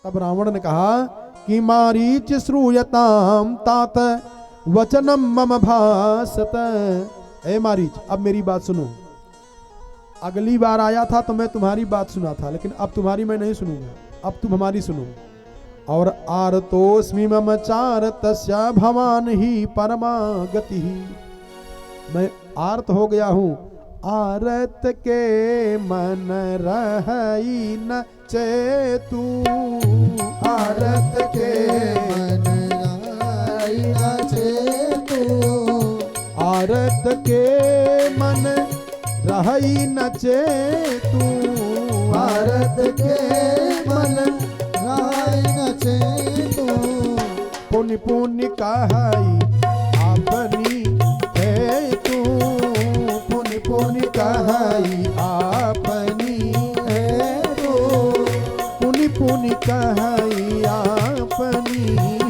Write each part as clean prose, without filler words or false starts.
तब रावण ने कहा कि मारीच श्रूयताम तात वचनम मम भासत। ए मारीच, अब मेरी बात सुनो। अगली बार आया था तो मैं तुम्हारी बात सुना था, लेकिन अब तुम्हारी मैं नहीं सुनूंगा, अब तुम हमारी सुनो। और आरतोस्मि मम चारतस्य भवान ही परमा गति। मैं आर्त हो गया हूं, आरत के मन रही न चेतु। आरत के मन रही न चेतु। आरत के मन रही न चेतु। आरत के मन रही न चेतु। पुण्य पुण्य कहाई अपनी हेतु। पुण्य पुण्य कहाई अपनी हेतु। पुण्य पुण्य कहाई अपनी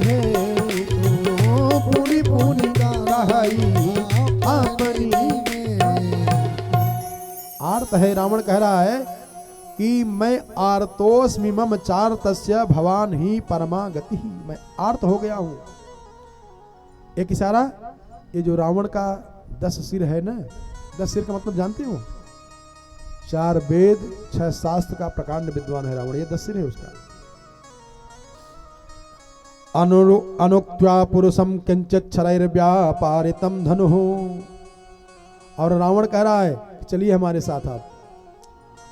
हेतु। पुण्य पुण्य कहाई अपनी। आर्त है, रावण कह रहा है कि मैं आर्तोस्मि मम चार्तस्य भवान ही परमा गति। मैं आर्त हो गया हूं। एक इशारा, ये जो रावण का 10 सिर है ना, 10 सिर का मतलब जानते हो? 4 वेद 6 शास्त्र का प्रकांड विद्वान है रावण, ये 10 सिर है उसका। अनुक्त्वा पुरुषम किंचित छरैर्व्यापारितम धनुः। और रावण कह रहा है चलिए हमारे साथ आप,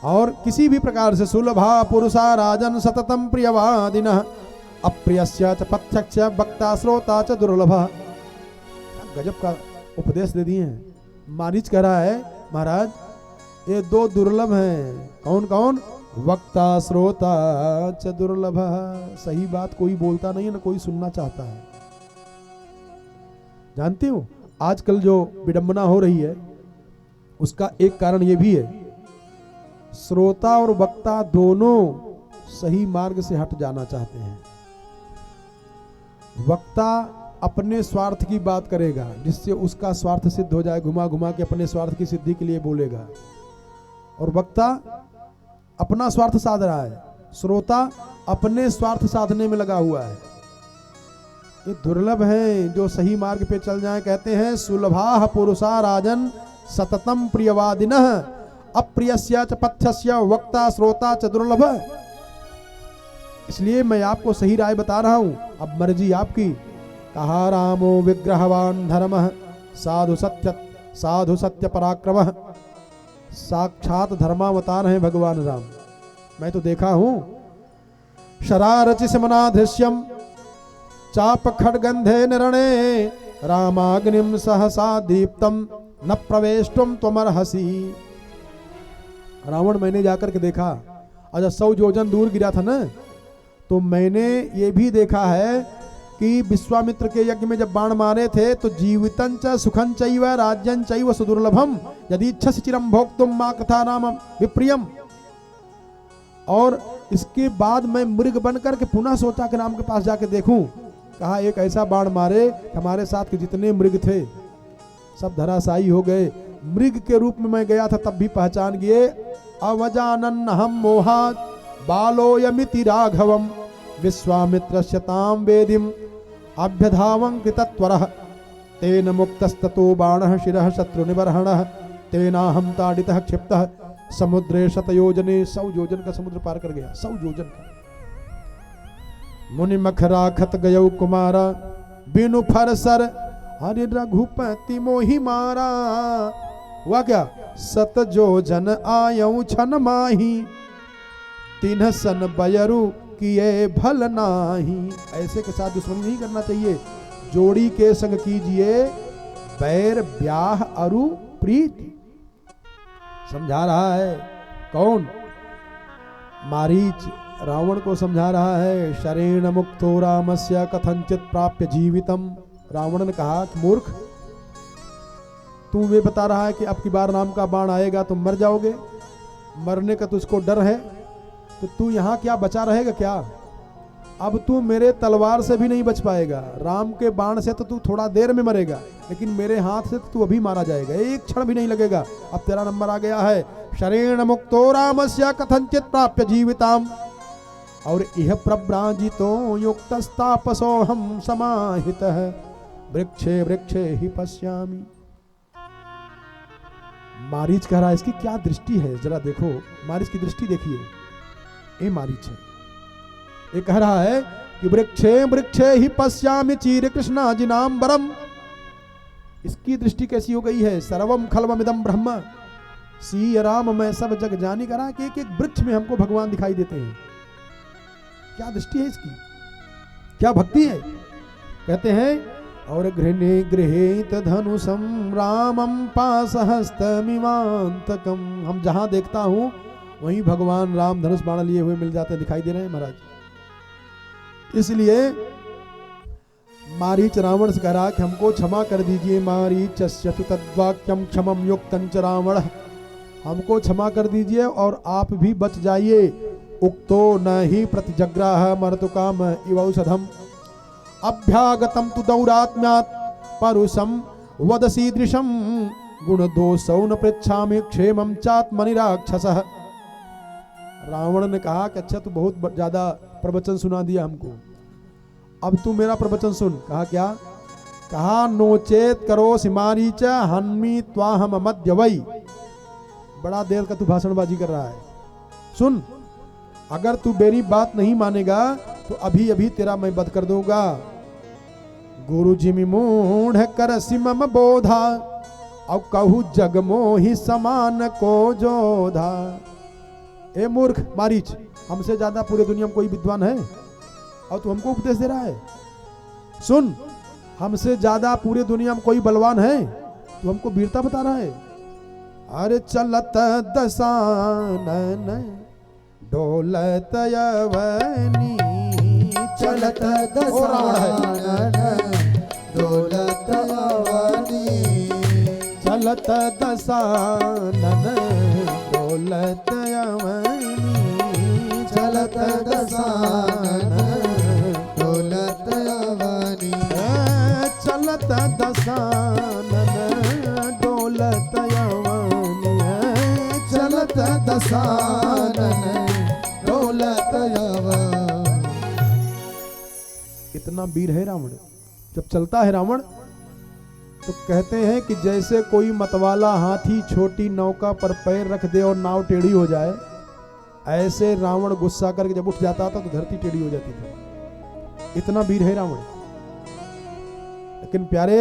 और किसी भी प्रकार से सुलभा पुरुषा राजन सततम प्रियवादिनः अप्रियस्य च पथ्यक्ष वक्ता श्रोता च दुर्लभ। गजब का उपदेश दे दिए हैं। मारीच कह रहा है महाराज ये 2 दुर्लभ हैं। कौन कौन? वक्ता श्रोता च दुर्लभ। सही बात कोई बोलता नहीं है, ना कोई सुनना चाहता है। जानते हो आजकल जो विडंबना हो रही है उसका एक कारण ये भी है, श्रोता और वक्ता दोनों सही मार्ग से हट जाना चाहते हैं। वक्ता अपने स्वार्थ की बात करेगा जिससे उसका स्वार्थ सिद्ध हो जाए, घुमा घुमा के अपने स्वार्थ की सिद्धि के लिए बोलेगा। और वक्ता अपना स्वार्थ साध रहा है, श्रोता अपने स्वार्थ साधने में लगा हुआ है। ये दुर्लभ है जो सही मार्ग पे चल जाए। कहते हैं सुलभा पुरुषा राजन सततम प्रियवादिनः अप्रियस्य च पथ्यस्य वक्ता श्रोता च दुर्लभ। इसलिए मैं आपको सही राय बता रहा हूं, अब मर्जी आपकी। कहा रामो विग्रहवान धर्मः साधु सत्य पराक्रमः। साक्षात धर्मावतार हैं भगवान राम। मैं तो देखा हूं। शरारचि समना धृश्यम चाप खड्गंधे निरणे रामाग्निम सहसा दीप्तम न प्रवेष्टुम त्वमर्हसि। रावण मैंने जाकर के देखा, अच्छा 100 योजन दूर गिरा था ना, तो मैंने ये भी देखा है कि विश्वामित्र के यज्ञ में जब बाण मारे थे तो जीवितं च सुखं चैव राज्यं चैव सुदुर्लभम यदि इच्छसि चिरं भोक्तुम मा कथा नाम विप्रियम। और इसके बाद मैं मृग बन करके पुनः सोचा कि राम के पास जाके देखूं। कहा एक ऐसा बाण मारे हमारे साथ के जितने मृग थे सब धराशायी हो गए। मृग के रूप में मैं गया था तब भी पहचान गए। अवजानन हम मोहात् बालोयमिति राघवम विश्वामित्रस्य ताम वेदिम अभ्यधावं कृतत्वरः तेन मुक्तस्ततो बाणः शिरः शत्रुनिबर्हणः तेनाहं ताडितः क्षिप्तः समुद्रे शतयोजने। 100 योजन का समुद्र पार कर गया, 100 योजन का। मुनि मखराखत गयौ कुमारा बिनु फरसर हरि रघुपति मोहि मारा। हुआ क्या? 7 योजन आयऊ छन माही तिन्ह सन बयरु किए भल नाही। ऐसे के साथ दुश्मनी नहीं करना चाहिए, जोड़ी के संग कीजिए बैर ब्याह अरु प्रीति। समझा रहा है कौन? मारीच रावण को समझा रहा है। शरेण मुक्तो रामस्य कथंचित प्राप्य जीवितम। रावण ने कहा कि मूर्ख, तू वे बता रहा है कि अब की बार राम का बाण आएगा तो मर जाओगे, मरने का तुझको डर है, तो तू यहाँ क्या बचा रहेगा क्या? अब तू मेरे तलवार से भी नहीं बच पाएगा। राम के बाण से तो तू थोड़ा देर में मरेगा, लेकिन मेरे हाथ से तो तू अभी मारा जाएगा, एक क्षण भी नहीं लगेगा। अब तेरा नंबर आ गया है। शरेण मुक्तो रामस्य कथंचित प्राप्य जीविताम। और इह प्रव्राजितो युक्तस्तापसो हम समाहितः वृक्षे वृक्षे ही पश्यामि। मारीच कह रहा है इसकी क्या दृष्टि है, जरा देखो मारीच की दृष्टि देखिए। ये मारीच है, ये कह रहा है कि वृक्षे वृक्षे ही पश्यामि चीर कृष्णाजिनाम्बरम। इसकी दृष्टि कैसी हो गई है, सर्वम खलवमिदं ब्रह्म, सी राम मैं सब जग जानी। करा कि एक एक वृक्ष में हमको भगवान दिखाई देते हैं। क्या दृष्टि है इसकी, क्या भक्ति है। कहते हैं और गृहे गृहीत धनुषम रामम पासहस्तमिवांतकम। हम जहां देखता हूं वहीं भगवान राम धनुष बाण लिए हुए मिल जाते दिखाई दे रहे हैं महाराज। इसलिए मारीच रावण से कह रहा कि हमको क्षमा कर दीजिए। मारीचस्यतु तद्वाक्यम क्षमम युक्तं च रावण, हमको क्षमा कर दीजिए और आप भी बच जाइए। उक्तो न ही प्रतिजग्राह मर्तुकाम इवौषधम अभ्यागतम तु दौरात्म्यात् परुषम वदसीदृशम गुणदोषौ न पृच्छामि क्षेमं चात्मनि राक्षसः। रावण ने कहा कि अच्छा तू बहुत ज्यादा प्रवचन सुना दिया हमको, अब तू मेरा प्रवचन सुन। कहा क्या, कहा नोचेत करो सिमारीच हन्मी त्वाहम मध्य वै। बड़ा देर का तू भाषणबाजी कर रहा है, सुन अगर तू मेरी बात नहीं मानेगा तो अभी अभी तेरा मैं वध कर दूंगा। गुरु जिमि मूढ़ कर सिमम बोधा और कहू जग मोहि समान को जोधा। ए मूर्ख मारीच, हमसे ज्यादा पूरे दुनिया में कोई विद्वान है और तू हमको उपदेश दे रहा है। सुन, हमसे ज्यादा पूरे दुनिया में कोई बलवान है, तू हमको वीरता बता रहा है। अरे चलत दसानन डोलत यवनी, चलत दसानन डोलत यवनी, चलत दसानन डोलत यवनी, चलत दसानन डोलत यवनी, चलत दसानन डोलत यवनी, चलत दसानन डोलत यवनी। इतना वीर है रावण। जब चलता है रावण तो कहते हैं कि जैसे कोई मतवाला हाथी छोटी नौका पर पैर रख दे और नाव टेढ़ी हो जाए, ऐसे रावण गुस्सा करके जब उठ जाता था तो धरती टेढ़ी हो जाती थी। इतना वीर है रावण। लेकिन प्यारे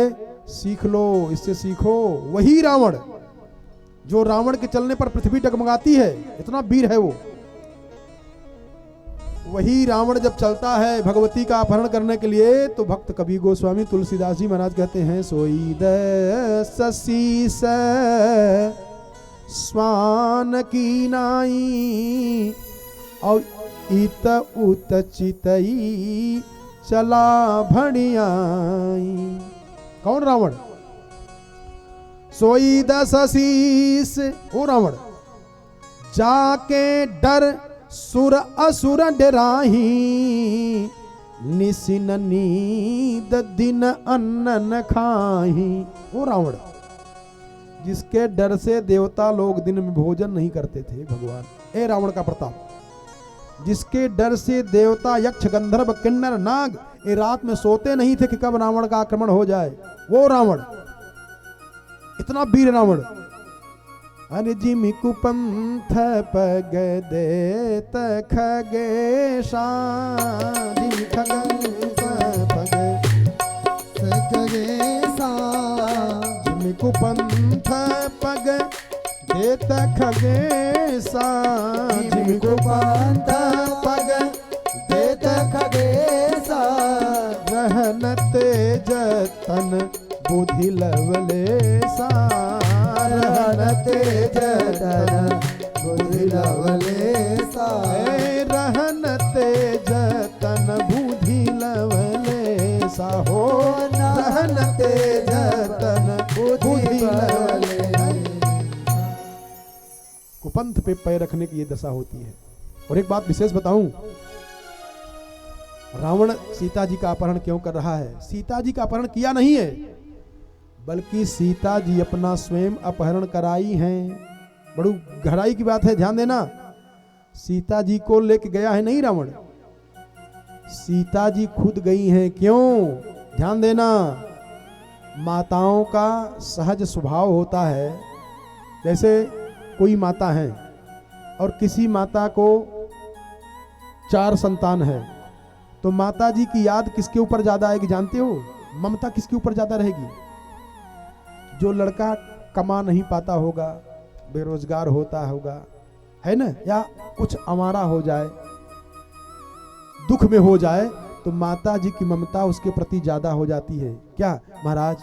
सीख लो, इससे सीखो। वही रावण जो रावण के चलने पर पृथ्वी डगमगाती है, इतना वीर है वो। वही रावण जब चलता है भगवती का अपहरण करने के लिए तो भक्त कबीर गोस्वामी तुलसीदास जी महाराज कहते हैं सोई दीस स्वान की नाई और इत उत चितई चला भणियाई। कौन रावण? सोई दीस वो रावण जाके डर सुर असुर डराही, निसिन नींद दिन अन्न न खाही। वो रावण जिसके डर से देवता लोग दिन में भोजन नहीं करते थे। भगवान ए रावण का प्रताप, जिसके डर से देवता यक्ष गंधर्व किन्नर नाग ये रात में सोते नहीं थे कि कब रावण का आक्रमण हो जाए। वो रावण, इतना वीर रावण। अरे जिमि कुपंथ पग देत खगेशा, जिमि खगेश पग खगेशा, जिमि कुपंथ पग देत खगेशा, जिमि कुपंथ पग देत खगेशा, रहन तेज तन बुद्धि लवलेसा, रहन तेज तन बुद्धि लवलेसा, रहन तेज तन बुद्धि लवलेसा हो, रहन तेज तन बुद्धि लवलेसा। कुपंथ पे पैर रखने की ये दशा होती है। और एक बात विशेष बताऊं, रावण सीता जी का अपहरण क्यों कर रहा है? सीता जी का अपहरण किया नहीं है, बल्कि सीता जी अपना स्वयं अपहरण कराई हैं। बड़ी गहराई की बात है, ध्यान देना। सीता जी को लेके गया है नहीं रावण, सीता जी खुद गई हैं, क्यों? ध्यान देना, माताओं का सहज स्वभाव होता है, जैसे कोई माता है और किसी माता को 4 संतान है, तो माता जी की याद किसके ऊपर ज्यादा आएगी जानते हो? ममता किसके ऊपर ज्यादा रहेगी? जो लड़का कमा नहीं पाता होगा, बेरोजगार होता होगा, है ना, या कुछ आवारा हो जाए, दुख में हो जाए, तो माता जी की ममता उसके प्रति ज्यादा हो जाती है। क्या महाराज,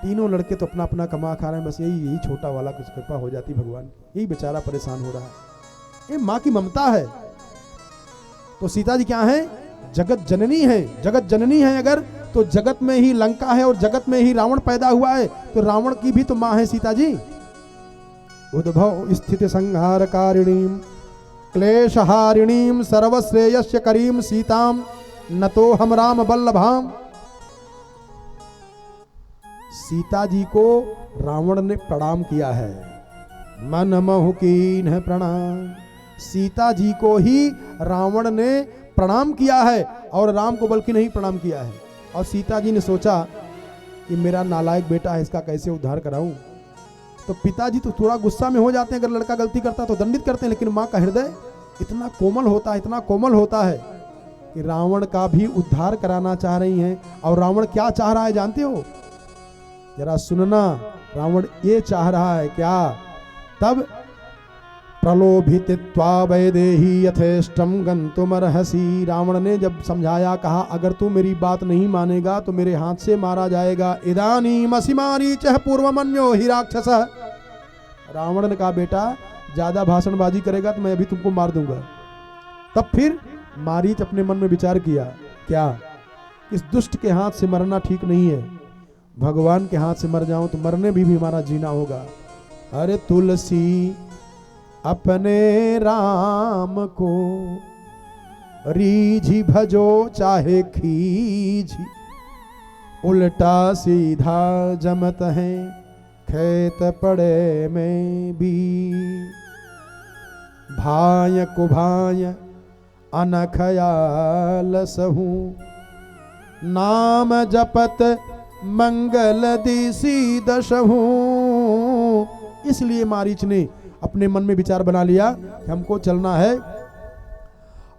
तीनों लड़के तो अपना अपना कमा खा रहे हैं, बस यही छोटा वाला कुछ कृपा हो जाती भगवान, यही बेचारा परेशान हो रहा है। ये माँ की ममता है। तो सीता जी क्या है? जगत जननी है। जगत जननी है अगर, तो जगत में ही लंका है और जगत में ही रावण पैदा हुआ है, तो रावण की भी तो माँ है सीता जी। उद्भव स्थिति संहार कारिणीम क्लेशहारिणीम सर्वश्रेयस्य करीम सीताम नतो हम राम वल्लभाम। सीता जी को रावण ने प्रणाम किया है, मन महु कीन है प्रणाम। सीता जी को ही रावण ने प्रणाम किया है और राम को बल्कि नहीं प्रणाम किया है। और सीता जी ने सोचा कि मेरा नालायक बेटा है, इसका कैसे उद्धार कराऊं। तो पिताजी तो थोड़ा गुस्सा में हो जाते हैं, अगर लड़का गलती करता तो दंडित करते हैं, लेकिन माँ का हृदय इतना कोमल होता है, इतना कोमल होता है कि रावण का भी उद्धार कराना चाह रही हैं। और रावण क्या चाह रहा है जानते हो? जरा सुनना, रावण ये चाह रहा है क्या? तब प्रलोभित्वा वैदेही यथेष्टम गंतुमर्हसि। रावण ने जब समझाया, कहा अगर तू मेरी बात नहीं मानेगा तो मेरे हाथ से मारा जाएगा। इदानीम असिमारीचः पूर्वमन्यो हि राक्षसः। रावण ने कहा बेटा ज्यादा भाषणबाजी करेगा तो मैं अभी तुमको मार दूंगा। तब फिर मारीच अपने मन में विचार किया, क्या इस दुष्ट के हाथ से मरना ठीक नहीं है, भगवान के हाथ से मर जाऊं तो मरने भी हमारा जीना होगा। अरे तुलसी अपने राम को रीझी भजो चाहे खीझी, उल्टा सीधा जमत है खेत पड़े में भी। भाय कुभाय अनखयाल सहू, नाम जपत मंगल दिसी दशहू। इसलिए मारीच ने अपने मन में विचार बना लिया कि हमको चलना है।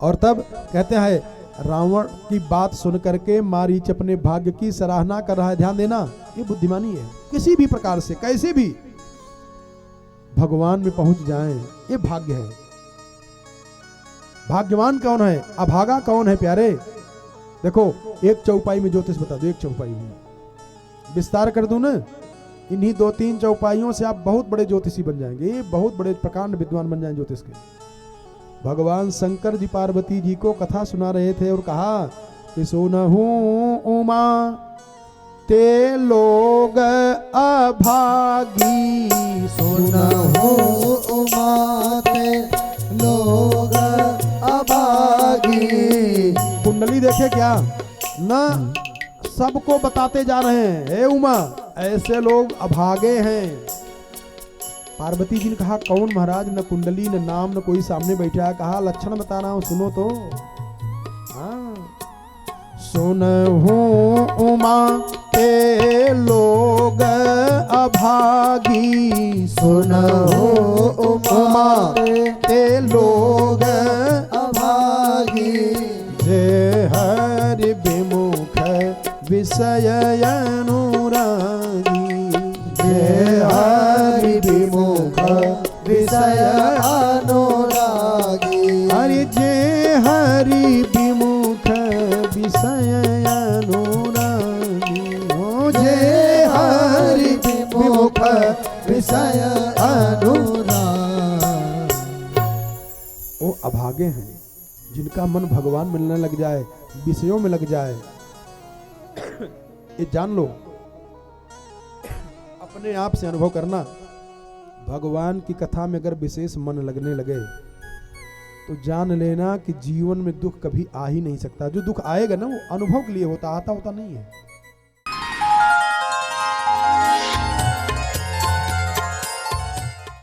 और तब कहते हैं रावण की बात सुन करके मारीच अपने भाग्य की सराहना कर रहा है। ध्यान देना, ये बुद्धिमानी है। किसी भी प्रकार से कैसे भी भगवान में पहुंच जाएं, ये भाग्य है। भाग्यवान कौन है, अभागा कौन है प्यारे? देखो एक चौपाई में ज्योतिष बता दो, एक चौपाई में विस्तार कर दूं ना, इन्हीं 2-3 चौपाइयों से आप बहुत बड़े ज्योतिषी बन जाएंगे, ये बहुत बड़े प्रकांड विद्वान बन जाएंगे ज्योतिष के। भगवान शंकर जी पार्वती जी को कथा सुना रहे थे और कहा कि सुनहु उमा ते लोग अभागी। सुनहु उमा ते लोग अभागी। कुंडली देखे क्या ना, सबको बताते जा रहे हैं हे उमा ऐसे लोग अभागे हैं। पार्वती जी ने कहा कौन महाराज? न कुंडली न नाम न कोई सामने बैठा है। कहा लक्षण बता रहा हूं, सुनो तो। हाँ, सुनहु उमा ते लोग अभागी। सुनहु उमा ते लोग अभागी। जे हरि विमुख विषय अनुरागी। जे हरि विमुख विषय अनुरागी। हरि जे हरि विमुख विषय अनुरागी। हो जे हरि विमुख विषय अनुरागी। वो अभागे हैं जिनका मन भगवान मिलने लग जाए, विषयों में लग जाए। ये जान लो, अपने आप से अनुभव करना। भगवान की कथा में अगर विशेष मन लगने लगे तो जान लेना कि जीवन में दुख कभी आ ही नहीं सकता। जो दुख आएगा ना वो अनुभव के लिए होता, आता होता नहीं है।